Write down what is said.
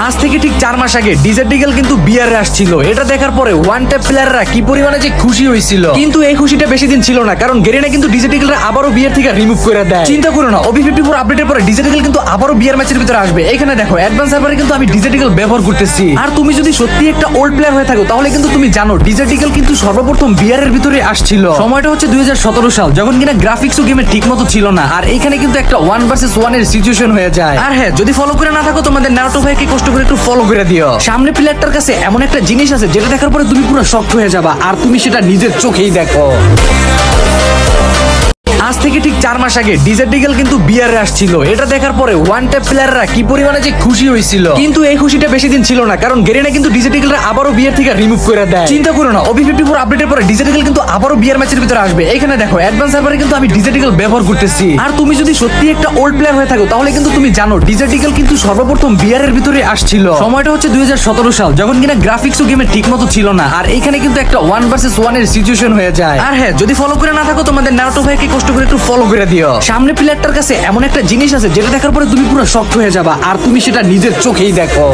আজ থেকে ঠিক 4 মাস আগে ডিজেডিগেল কিন্তু বিয়ারে আসছিল। এটা দেখার পরে ওয়ান ট্যাপ প্লেয়াররা কি পরিমাণে যে খুশি হয়েছিল, কিন্তু এই খুশিটা বেশি দিন ছিল না, কারণ গেরিনা কিন্তু ডিজেডিগেলরা আবারও বিয়ার থেকে রিমুভ করে দেয়। চিন্তা করো না, OB54 আপডেটের পরে ডিজেডিগেল কিন্তু আবারও বিয়ার ম্যাচের ভিতরে আসবে। এখানে দেখো অ্যাডভান্স সার্ভারে কিন্তু আমি ডিজেডিগেল ব্যবহার করতেছি। আর তুমি যদি সত্যি একটা ওল্ড প্লেয়ার হয়ে থাকো তাহলে কিন্তু তুমি জানো ডিজেডিগেল কিন্তু সর্বপ্রথম বিয়ারের ভিতরে আসছিল। সময়টা হচ্ছে 2017 সাল, যখন কিনা গ্রাফিক্সও গেমে ঠিক মতো ছিল না। আর এখানে কিন্তু একটা 1 ভার্সেস 1 এর সিচুয়েশন হয়ে যায়। আর হ্যাঁ, যদি ফলো করে না থাকো তোমাদের নারুটো ভাইকে কষ্ট করে একটু ফলো করে দিও। সামনে প্লেয়ারটার কাছে এমন একটা জিনিস আছে যেটা দেখার পরে তুমি পুরো শক্ট হয়ে যাবা, আর তুমি সেটা নিজের চোখেই দেখো। আজ থেকে ঠিক 4 মাস আগে ডিজেডিগেল কিন্তু বিয়ারে আসছিল। এটা দেখার পরে ওয়ান ট্যাপ প্লেয়াররা কি পরিমাণে যে খুশি হয়েছিল, কিন্তু এই খুশিটা বেশি দিন ছিল না, কারণ গেরিনা কিন্তু ডিজেডিগেলরা আবারও বিয়ার থেকে রিমুভ করে দেয়। চিন্তা করো না, OB54 আপডেটের পরে ডিজেডিগেল কিন্তু আবারও বিয়ার ম্যাচের ভিতরে আসবে। এখানে দেখো অ্যাডভান্স সার্ভারে কিন্তু আমি ডিজেডিগেল ব্যবহার করতেছি। আর তুমি যদি সত্যি একটা ওল্ড প্লেয়ার হয়ে থাকো তাহলে কিন্তু তুমি জানো ডিজেডিগেল কিন্তু সর্বপ্রথম বিয়ারের ভিতরে আসছিল। সময়টা হচ্ছে 2017 সাল, যখন কিনা গ্রাফিক্সও গেমে ঠিক মতো ছিল না। আর এখানে কিন্তু একটা 1 ভার্সেস 1 এর সিচুয়েশন হয়ে যায়। আর হ্যাঁ, যদি ফলো করে না থাকো তোমাদের নারুটো ভাইকে কষ্ট করে একটু ফলো করে দিও। সামনে প্লেয়ারটার কাছে এমন একটা জিনিস আছে যেটা দেখার পরে তুমি পুরো শক্ট হয়ে যাবা, আর তুমি সেটা নিজের চোখেই দেখো।